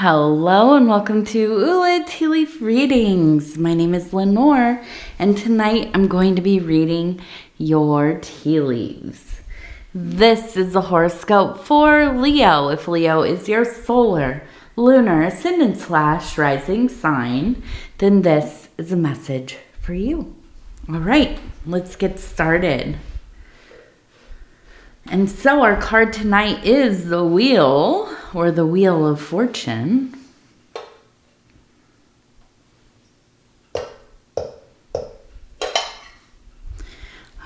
Hello and welcome to Ula Tea Leaf Readings. My name is Lenor and tonight I'm going to be reading your tea leaves. This is the horoscope for Leo. If Leo is your solar, lunar, ascendant / rising sign, then this is a message for you. All right, let's get started. And so our card tonight is the Wheel, or the Wheel of Fortune.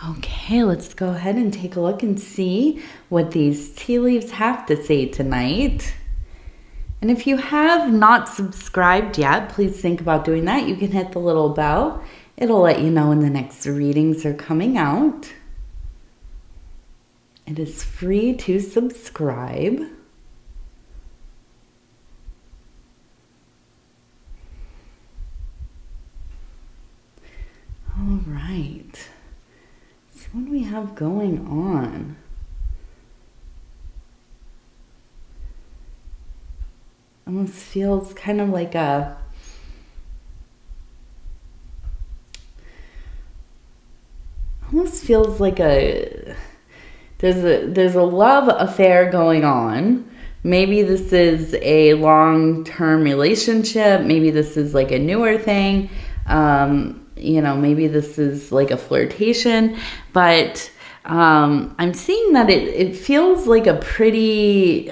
Okay, let's go ahead and take a look and see what these tea leaves have to say tonight. And if you have not subscribed yet, please think about doing that. You can hit the little bell. It'll let you know when the next readings are coming out. It is free to subscribe. All right. So what do we have going on? Almost feels kind of like there's a love affair going on. Maybe this is a long-term relationship. Maybe this is like a newer thing. Maybe this is like a flirtation. But I'm seeing that it feels like a pretty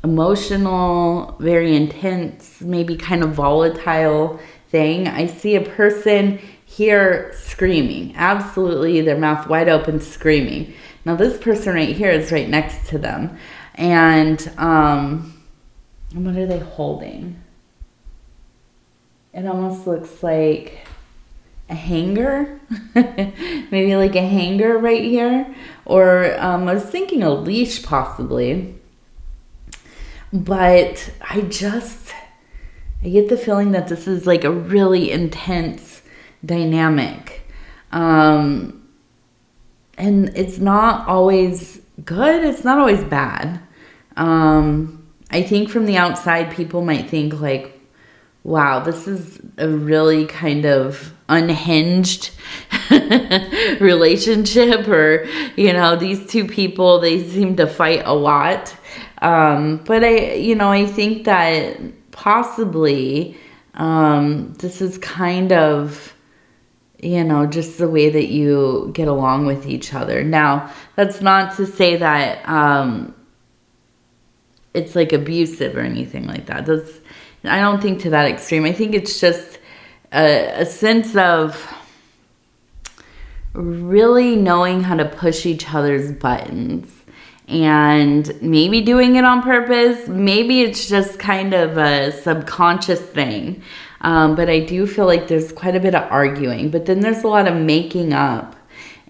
emotional, very intense, maybe kind of volatile thing. I see a person here screaming, absolutely, their mouth wide open screaming. Now this person right here is right next to them, and what are they holding? It almost looks like a hanger, maybe like a hanger right here, or I was thinking a leash possibly, but I get the feeling that this is like a really intense dynamic, and it's not always good, it's not always bad. I think from the outside people might think like, wow, this is a really kind of unhinged relationship, or these two people, they seem to fight a lot, but I think that possibly this is kind of just the way that you get along with each other. Now, that's not to say that it's like abusive or anything like that. I don't think to that extreme. I think it's just a sense of really knowing how to push each other's buttons, and maybe doing it on purpose. Maybe it's just kind of a subconscious thing. But I do feel like there's quite a bit of arguing, but then there's a lot of making up.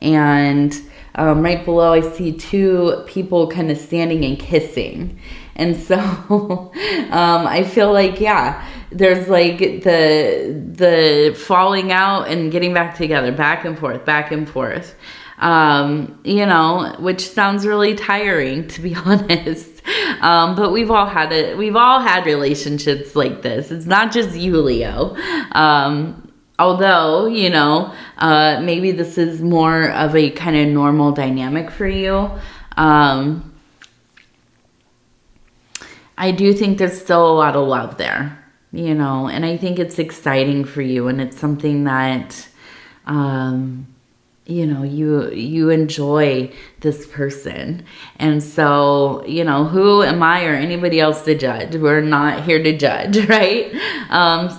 And right below, I see two people kind of standing and kissing. And so I feel like, yeah, there's like the falling out and getting back together, back and forth, which sounds really tiring, to be honest. But we've all had relationships like this. It's not just you, Leo. Although, maybe this is more of a kind of normal dynamic for you. I do think there's still a lot of love there, and I think it's exciting for you, and it's something that, you enjoy this person. And so, who am I or anybody else to judge? We're not here to judge, right?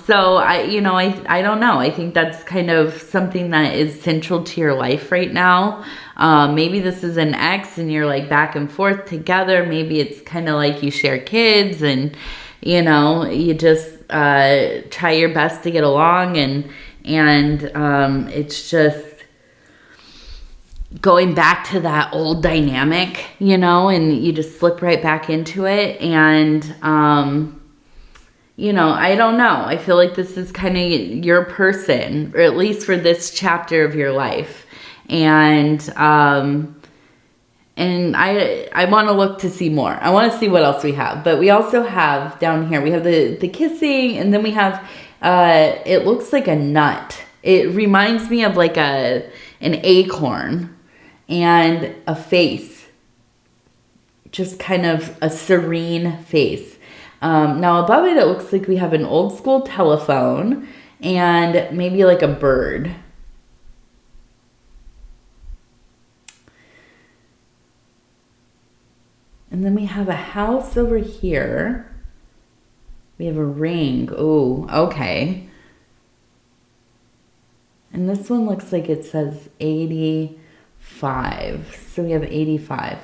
So I don't know. I think that's kind of something that is central to your life right now. Maybe this is an ex and you're like back and forth together. Maybe it's kind of like you share kids and, you just try your best to get along, and it's just going back to that old dynamic, and you just slip right back into it. And, I don't know. I feel like this is kind of your person, or at least for this chapter of your life. And And I want to look to see more. I want to see what else we have. But we also have down here, we have the kissing, and then we have, it looks like a nut. It reminds me of like an acorn and a face. Just kind of a serene face. Now above it, it looks like we have an old school telephone and maybe like a bird. And then we have a house over here. We have a ring. Oh, okay. And this one looks like it says 85. So we have 85.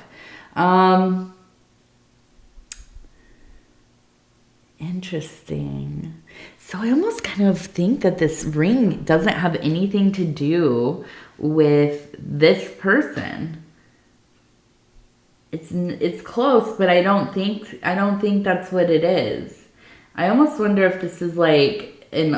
Interesting. So I almost kind of think that this ring doesn't have anything to do with this person. It's close, but I don't think that's what it is. I almost wonder if this is like an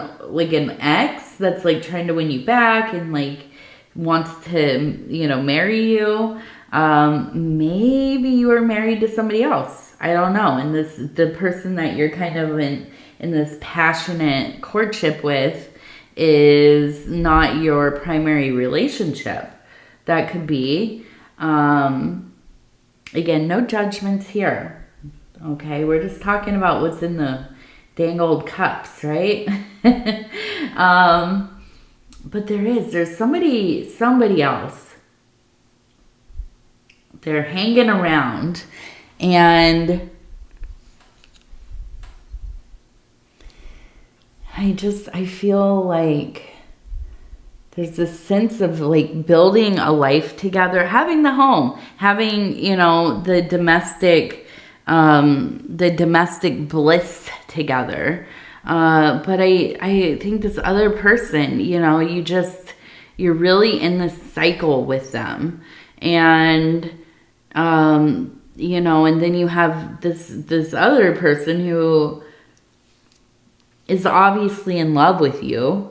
ex that's like trying to win you back and like wants to, you know, marry you. Maybe you are married to somebody else. I don't know. And the person that you're kind of in this passionate courtship with is not your primary relationship. That could be. Again, no judgments here. Okay, we're just talking about what's in the dang old cups, right? But there's somebody else. They're hanging around, and I feel like there's this sense of like building a life together, having the home, having, you know, the domestic bliss together. But I think this other person, you know, you're really in this cycle with them. And, you know, and then you have this other person who is obviously in love with you.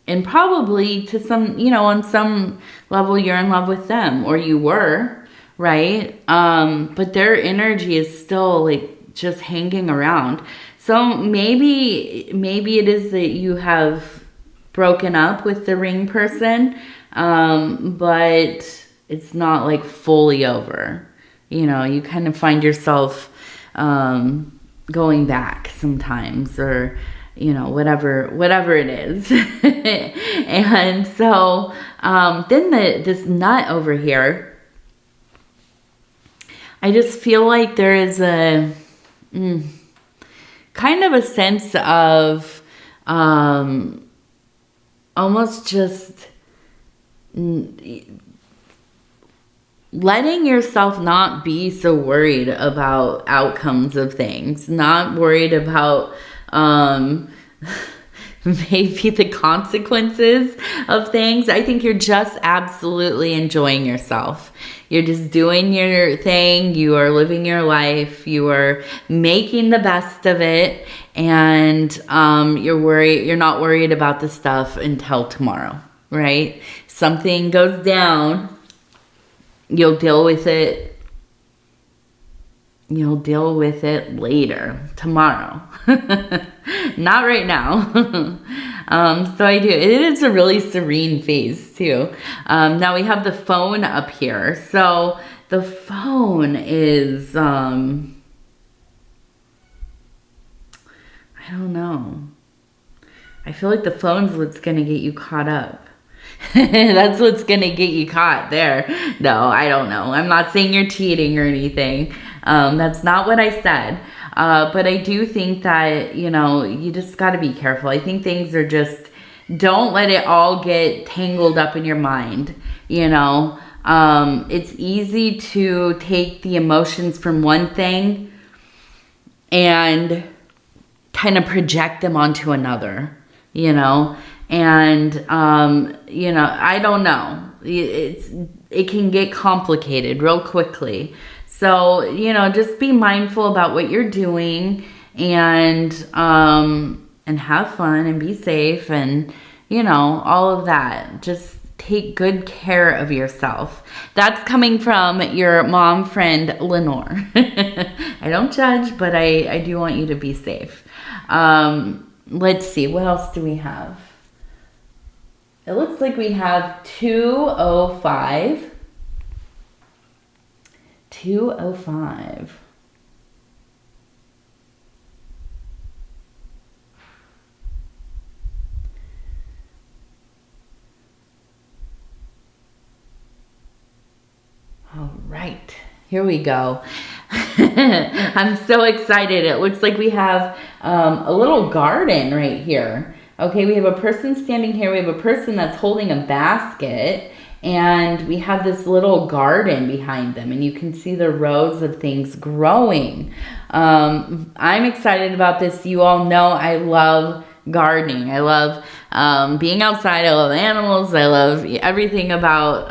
And probably to some, you know, on some level you're in love with them, or you were, right? But their energy is still like just hanging around. So maybe it is that you have broken up with the ring person, but it's not like fully over. You know, you kind of find yourself going back sometimes, or, you know, whatever it is. And so then this nut over here, I just feel like there is a kind of a sense of almost just letting yourself not be so worried about outcomes of things, not worried about maybe the consequences of things. I think you're just absolutely enjoying yourself. You're just doing your thing. You are living your life. You are making the best of it. And you're not worried about the stuff until tomorrow, right? Something goes down, you'll deal with it. You'll deal with it later, tomorrow. Not right now. So I do. It is a really serene face too. Now we have the phone up here. So the phone is, I don't know. I feel like the phone's what's going to get you caught up. That's what's going to get you caught there. No, I don't know. I'm not saying you're cheating or anything. That's not what I said. But I do think that, you know, you just got to be careful. I think things are just, don't let it all get tangled up in your mind. You know, it's easy to take the emotions from one thing and kind of project them onto another, you know. And, you know, I don't know. It can get complicated real quickly. So, you know, just be mindful about what you're doing, and have fun and be safe, and, you know, all of that. Just take good care of yourself. That's coming from your mom friend, Lenor. I don't judge, but I do want you to be safe. Let's see, what else do we have? It looks like we have 205. 205. All right, here we go. I'm so excited. It looks like we have a little garden right here. Okay, we have a person standing here. We have a person that's holding a basket. And we have this little garden behind them. And you can see the rows of things growing. I'm excited about this. You all know I love gardening. I love being outside. I love animals. I love everything about,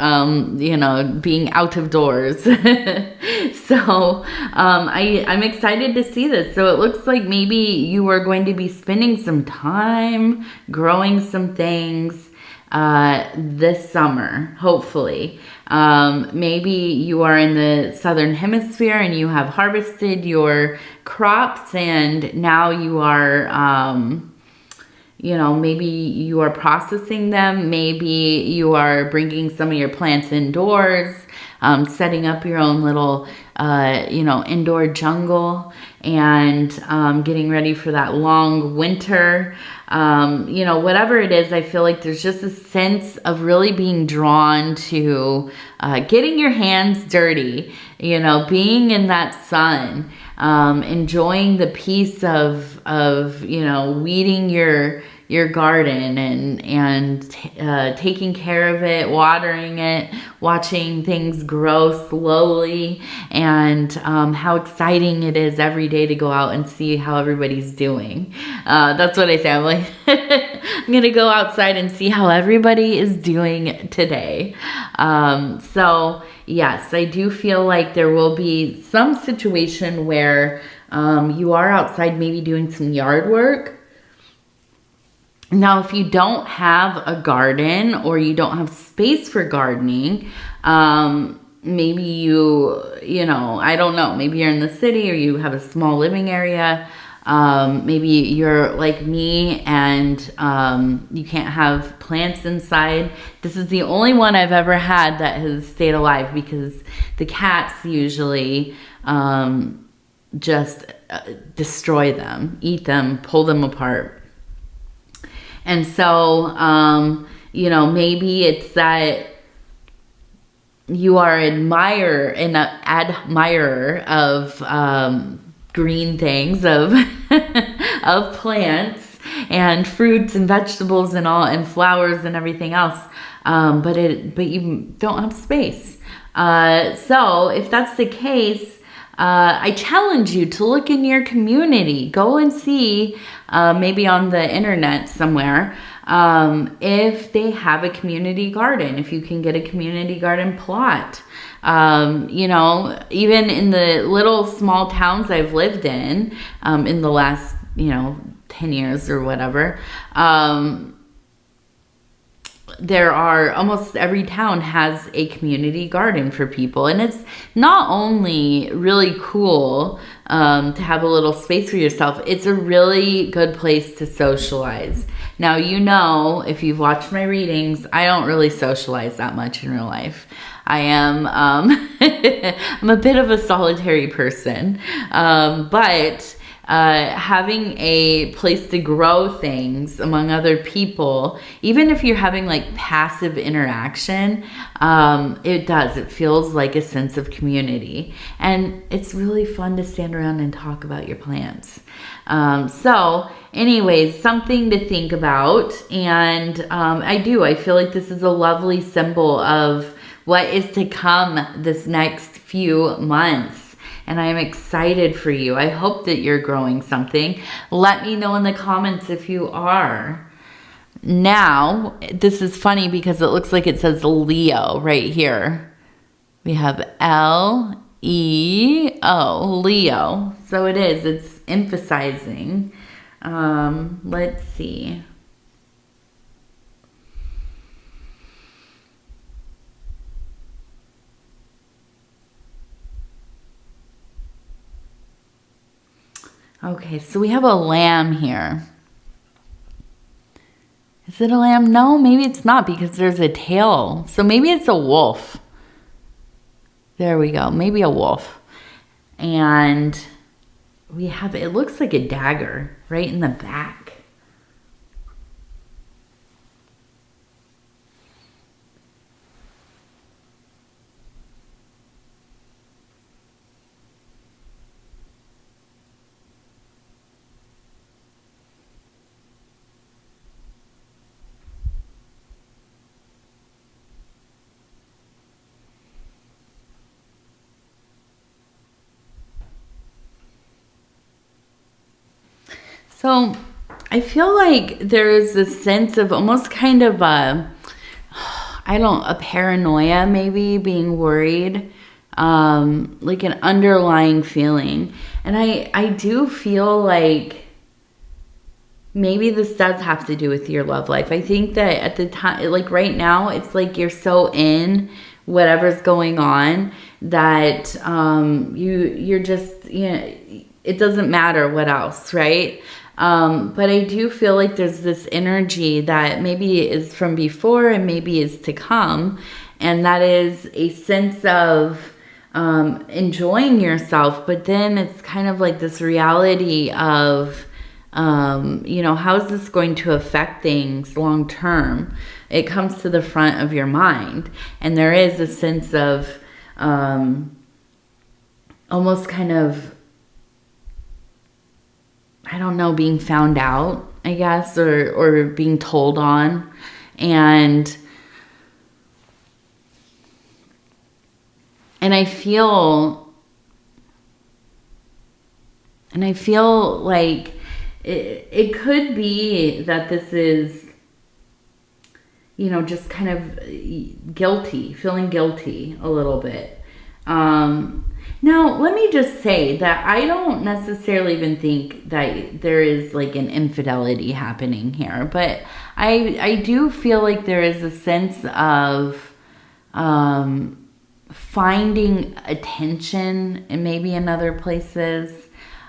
being out of doors. So I'm excited to see this. So it looks like maybe you are going to be spending some time growing some things this summer, hopefully. Maybe you are in the southern hemisphere and you have harvested your crops and now you are maybe you are processing them. Maybe you are bringing some of your plants indoors, setting up your own little, indoor jungle and getting ready for that long winter. Whatever it is, I feel like there's just a sense of really being drawn to getting your hands dirty, being in that sun, enjoying the peace of weeding your garden and taking care of it, watering it, watching things grow slowly, and how exciting it is every day to go out and see how everybody's doing. That's what I say. I'm like, I'm gonna go outside and see how everybody is doing today. So yes, I do feel like there will be some situation where you are outside maybe doing some yard work. Now, if you don't have a garden or you don't have space for gardening, maybe I don't know, maybe you're in the city or you have a small living area. Maybe you're like me and you can't have plants inside. This is the only one I've ever had that has stayed alive because the cats usually just destroy them, eat them, pull them apart. And so, maybe it's that you are an admirer of green things, of of plants and fruits and vegetables and all, and flowers and everything else. But you don't have space. So if that's the case, I challenge you to look in your community. Go and see, maybe on the internet somewhere, if they have a community garden, if you can get a community garden plot. Even in the little small towns I've lived in the last, 10 years or whatever, there are almost every town has a community garden for people. And it's not only really cool to have a little space for yourself, it's a really good place to socialize. Now, if you've watched my readings, I don't really socialize that much in real life. I am, I'm a bit of a solitary person, but having a place to grow things among other people, even if you're having like passive interaction, it feels like a sense of community. And it's really fun to stand around and talk about your plants. So anyways, something to think about. And I feel like this is a lovely symbol of what is to come this next few months. And I am excited for you. I hope that you're growing something. Let me know in the comments if you are. Now, this is funny because it looks like it says Leo right here. We have L-E-O, Leo. So it is. It's emphasizing. Let's see. Okay, so we have a lamb here. Is it a lamb? No, maybe it's not because there's a tail. So maybe it's a wolf. There we go. Maybe a wolf. And we have, it looks like a dagger right in the back. So I feel like there is this sense of almost kind of a paranoia, maybe being worried, like an underlying feeling. And I do feel like maybe this does have to do with your love life. I think that at the time, like right now, it's like you're so in whatever's going on that you're just, you know, it doesn't matter what else, right? But I do feel like there's this energy that maybe is from before and maybe is to come. And that is a sense of enjoying yourself. But then it's kind of like this reality of, you know, how is this going to affect things long term? It comes to the front of your mind. And there is a sense of almost kind of, I don't know, being found out, I guess, or being told on. And I feel like it could be that this is, you know, just kind of guilty, feeling guilty a little bit. Now, let me just say that I don't necessarily even think that there is like an infidelity happening here, but I do feel like there is a sense of finding attention and maybe in other places,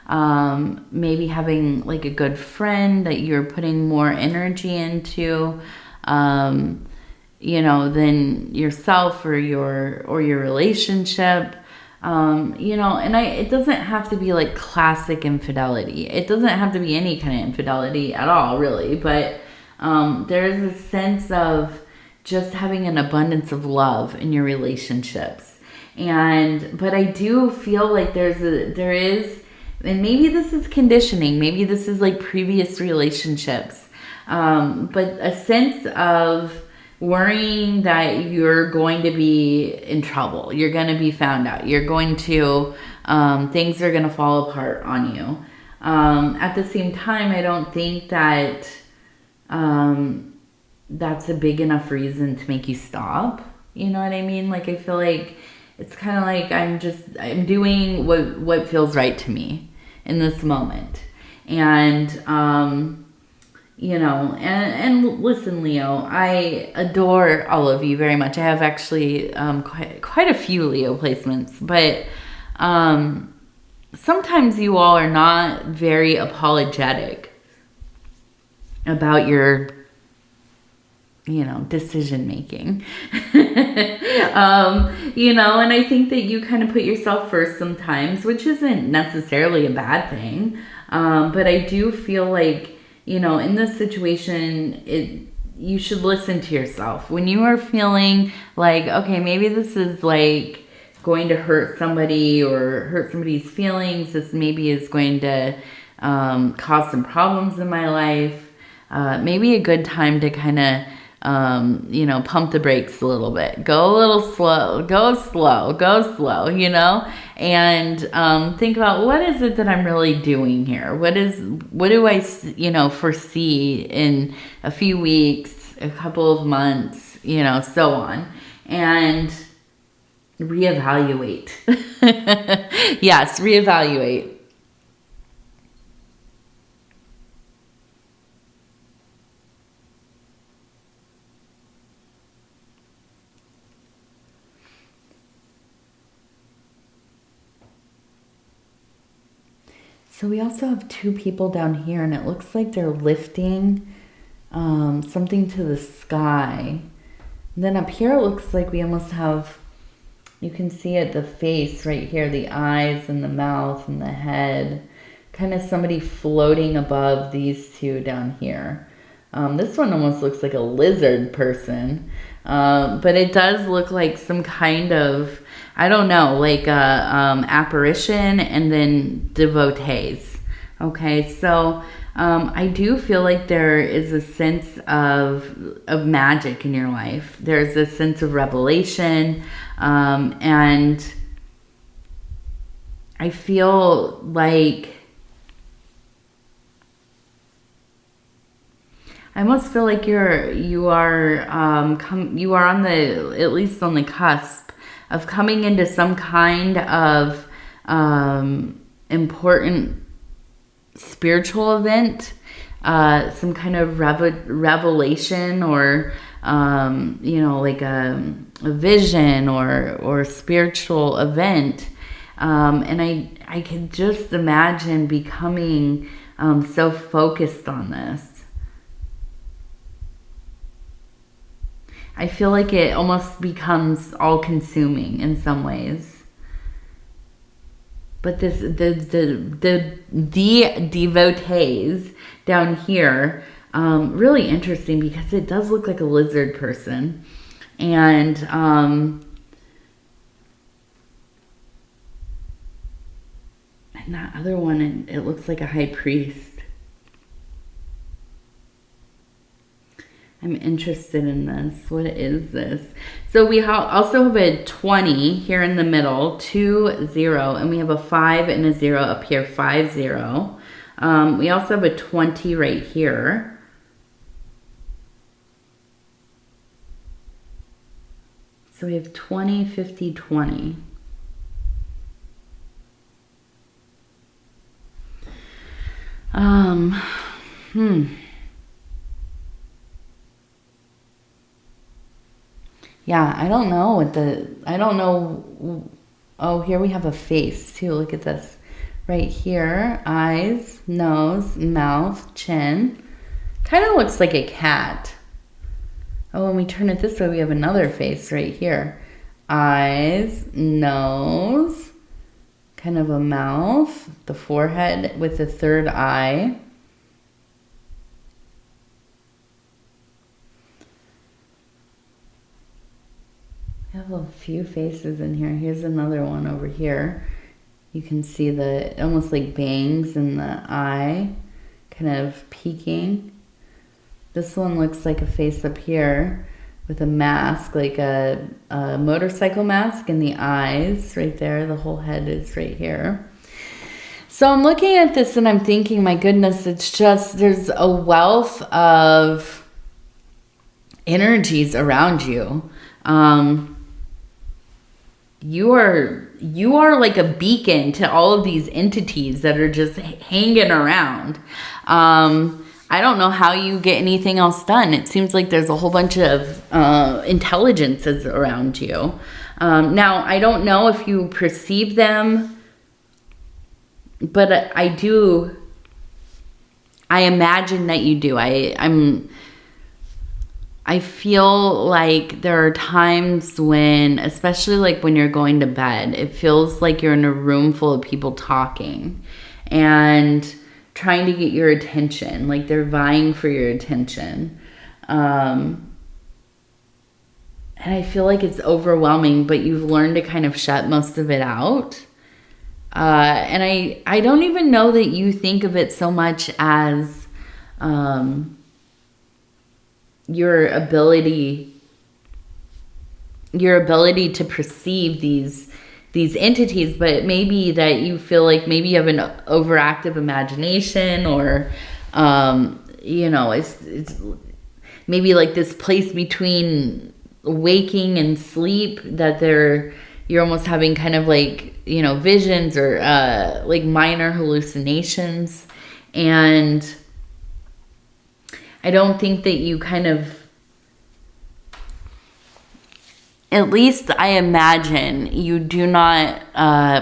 maybe having like a good friend that you're putting more energy into, you know, than yourself or your relationship. You know, and it doesn't have to be like classic infidelity. It doesn't have to be any kind of infidelity at all, really. But there is a sense of just having an abundance of love in your relationships. But I do feel like there is, and maybe this is conditioning, maybe this is like previous relationships, but a sense of worrying that you're going to be in trouble, you're going to be found out, you're going to, things are going to fall apart on you. At the same time, I don't think that that's a big enough reason to make you stop. You know what I mean? Like, I feel like it's kind of like I'm doing what feels right to me in this moment. And, you know, and listen, Leo, I adore all of you very much. I have actually quite a few Leo placements, but sometimes you all are not very apologetic about your, you know, decision making. You know, and I think that you kind of put yourself first sometimes, which isn't necessarily a bad thing. But I do feel like, you know, in this situation, you should listen to yourself. When you are feeling like, okay, maybe this is like going to hurt somebody or hurt somebody's feelings, this maybe is going to cause some problems in my life, maybe a good time to kind of, you know, pump the brakes a little bit, go a little slow, go slow, you know, and think about what is it that I'm really doing here? What do I, you know, foresee in a few weeks, a couple of months, you know, so on, and reevaluate. Yes, reevaluate. So we also have two people down here, and it looks like they're lifting something to the sky. And then up here, it looks like we almost have, you can see it, the face right here, the eyes and the mouth and the head. Kind of somebody floating above these two down here. This one almost looks like a lizard person. But it does look like some kind of, I don't know, like a apparition and then devotees. Okay, so I do feel like there is a sense of magic in your life. There's a sense of revelation, and I feel like I almost feel like you are on the, at least on the cusp of coming into some kind of important spiritual event, some kind of revelation, or like a vision or spiritual event, and I could just imagine becoming so focused on this. I feel like it almost becomes all-consuming in some ways. But the devotees down here, really interesting because it does look like a lizard person. And that other one, it looks like a high priest. I'm interested in this. What is this? So we also have a 20 here in the middle, 2, 0, and we have a 5 and a 0 up here, 5, 0. We also have a 20 right here. So we have 20, 50, 20. Yeah, I don't know. Oh, here we have a face too. Look at this. Right here, eyes, nose, mouth, chin. Kind of looks like a cat. Oh, when we turn it this way, we have another face right here. Eyes, nose, kind of a mouth, the forehead with the third eye. I have a few faces in here. Here's another one over here. You can see the almost like bangs in the eye, kind of peeking. This one looks like a face up here with a mask, like a motorcycle mask, and the eyes right there. The whole head is right here. So I'm looking at this and I'm thinking, my goodness, it's just, there's a wealth of energies around you. You are like a beacon to all of these entities that are just hanging around. I don't know how you get anything else done. It seems like there's a whole bunch of intelligences around you. Now, I don't know if you perceive them, but I imagine that you do. I feel like there are times when, especially like when you're going to bed, it feels like you're in a room full of people talking and trying to get your attention, like they're vying for your attention. And I feel like it's overwhelming, but you've learned to kind of shut most of it out. And I don't even know that you think of it so much as your ability to perceive these entities, but it may be that you feel like maybe you have an overactive imagination, or it's maybe like this place between waking and sleep that you're almost having kind of like, visions or like minor hallucinations. And I don't think that you kind of, at least I imagine, you do not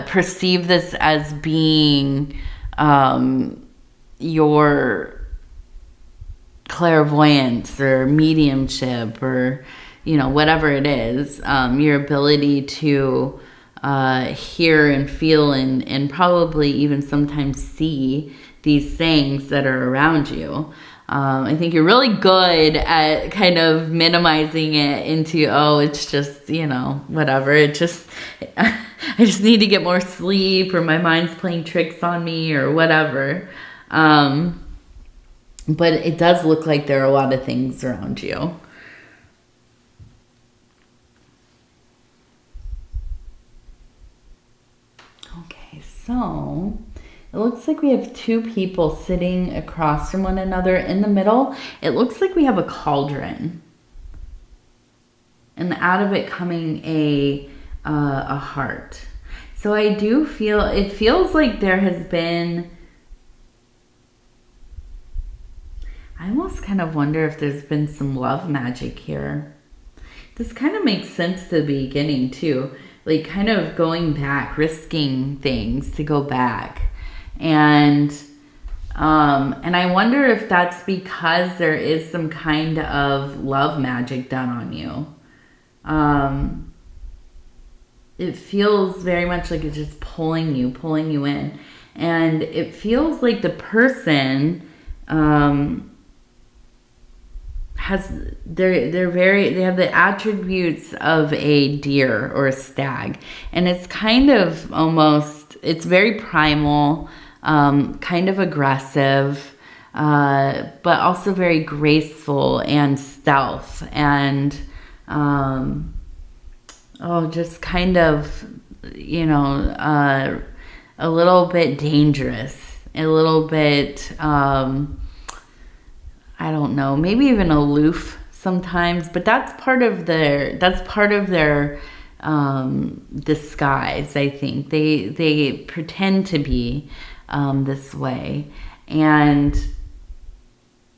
perceive this as being your clairvoyance or mediumship or, whatever it is, your ability to hear and feel and probably even sometimes see these things that are around you. I think you're really good at kind of minimizing it into, oh, it's just, whatever. I just need to get more sleep, or my mind's playing tricks on me, or whatever. But it does look like there are a lot of things around you. Okay, so it looks like we have two people sitting across from one another. In the middle, it looks like we have a cauldron. And out of it coming a heart. So I do feel, it feels like there has been, I almost kind of wonder if there's been some love magic here. This kind of makes sense to the beginning too. Like kind of going back, risking things to go back. And I wonder if that's because there is some kind of love magic done on you. It feels very much like it's just pulling you in. And it feels like the person they have the attributes of a deer or a stag. And it's kind of almost, it's very primal, kind of aggressive, but also very graceful and stealth and, just kind of, a little bit dangerous, a little bit, I don't know, maybe even aloof sometimes, but that's part of their disguise, I think. They pretend to be this way. And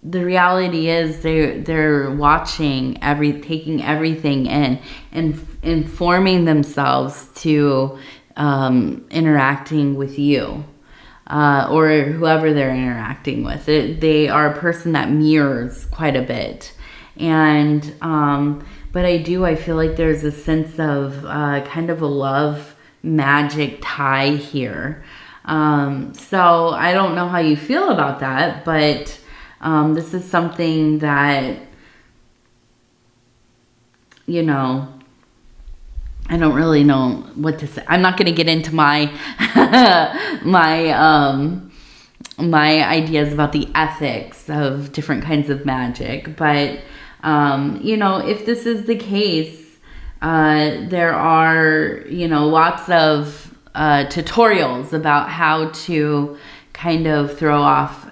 the reality is they're watching taking everything in and informing themselves to interacting with you. Or whoever they're interacting with. They are a person that mirrors quite a bit. And, but I feel like there's a sense of kind of a love magic tie here. So I don't know how you feel about that, but this is something that, I don't really know what to say. I'm not going to get into my my ideas about the ethics of different kinds of magic. But, if this is the case, there are, lots of tutorials about how to kind of throw off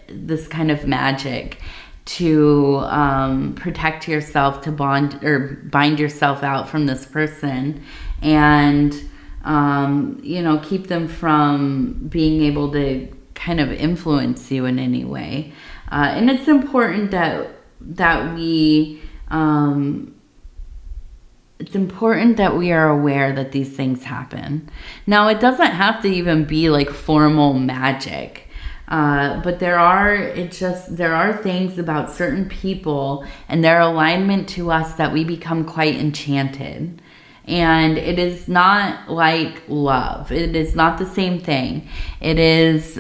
this kind of magic to protect yourself, to bind yourself out from this person, and keep them from being able to kind of influence you in any way. And it's important that we are aware that these things happen. Now, it doesn't have to even be like formal magic. But there are things about certain people and their alignment to us that we become quite enchanted. And it is not like love. It is not the same thing. It is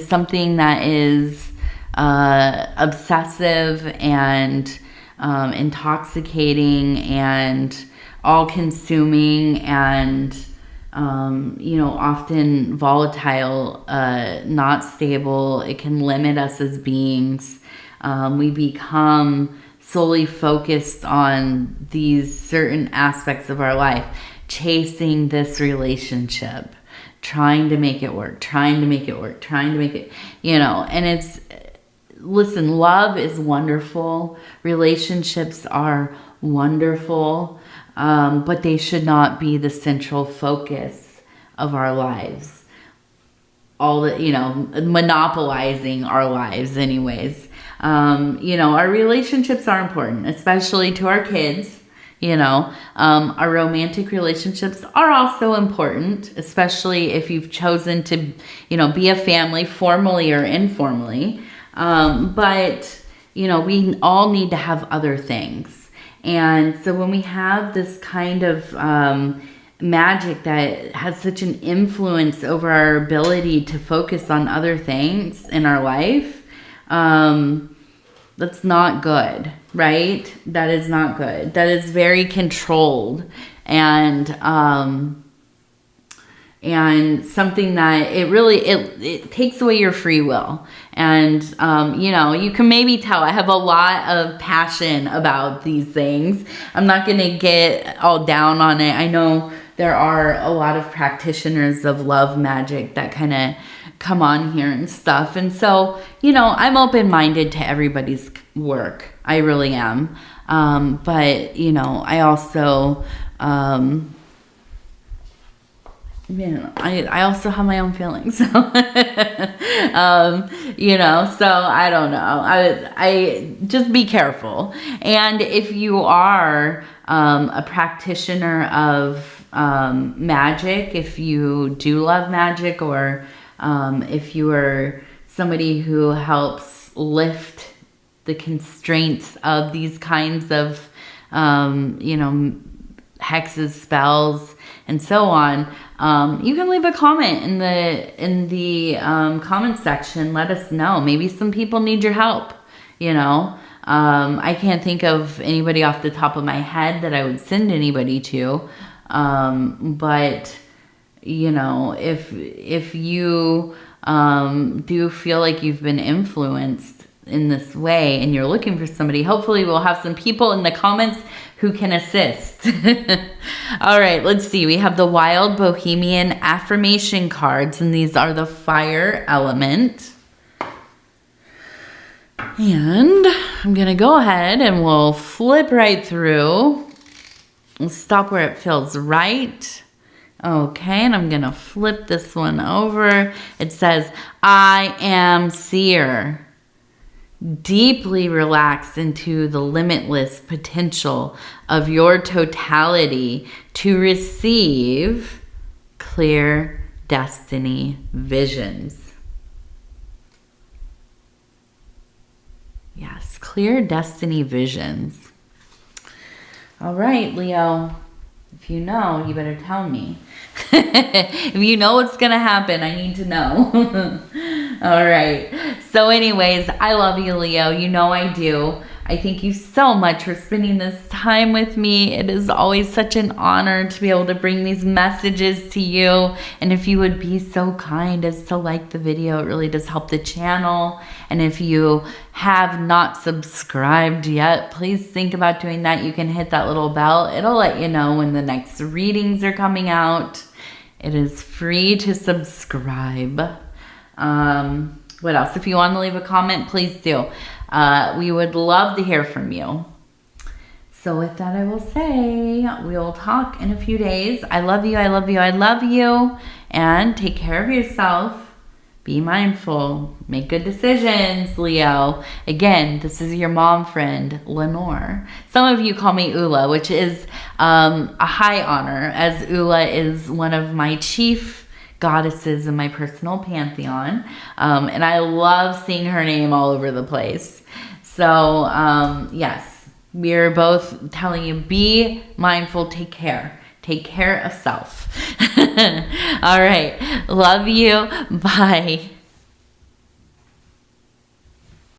something that is obsessive and intoxicating and all-consuming and often volatile, not stable. It can limit us as beings. We become solely focused on these certain aspects of our life, chasing this relationship, trying to make it work, and listen, love is wonderful. Relationships are wonderful. But they should not be the central focus of our lives. Monopolizing our lives anyways. Our relationships are important, especially to our kids. You know, our romantic relationships are also important, especially if you've chosen to, you know, be a family formally or informally. But, you know, we all need to have other things. And so when we have this kind of magic that has such an influence over our ability to focus on other things in our life, that's not good, right? That is not good. That is very controlled and something that it takes away your free will. And, you know, you can maybe tell I have a lot of passion about these things. I'm not going to get all down on it. I know there are a lot of practitioners of love magic that kind of come on here and stuff. And so, you know, I'm open-minded to everybody's work. I really am. But, you know, I also, you know, I also have my own feelings. So, you know, so I don't know. I just be careful. And if you are a practitioner of magic, if you do love magic, or if you are somebody who helps lift the constraints of these kinds of, you know, hexes, spells, and so on, you can leave a comment in the comment section. Let us know. Maybe some people need your help, you know. I can't think of anybody off the top of my head that I would send anybody to. But, you know, if you do feel like you've been influenced in this way and you're looking for somebody, hopefully we'll have some people in the comments who can assist. All right, let's see. We have the Wild Bohemian affirmation cards, and these are the fire element. And I'm going to go ahead and we'll flip right through. We'll stop where it feels right. Okay, and I'm going to flip this one over. It says, I am seer. Deeply relax into the limitless potential of your totality to receive clear destiny visions. Yes, clear destiny visions. All right, Leo, if you know, you better tell me. If you know what's going to happen, I need to know. All right. So anyways, I love you, Leo. You know I do. I thank you so much for spending this time with me. It is always such an honor to be able to bring these messages to you. And if you would be so kind as to like the video, it really does help the channel. And if you have not subscribed yet, please think about doing that. You can hit that little bell. It'll let you know when the next readings are coming out. It is free to subscribe. What else? If you want to leave a comment, please do. We would love to hear from you. So with that, I will say we will talk in a few days. I love you. I love you. I love you. And take care of yourself. Be mindful. Make good decisions, Leo. Again, this is your mom friend, Lenor. Some of you call me Ula, which is a high honor, as Ula is one of my chief goddesses in my personal pantheon. And I love seeing her name all over the place. So, yes, we're both telling you, be mindful, take care. Take care of self. All right. Love you. Bye.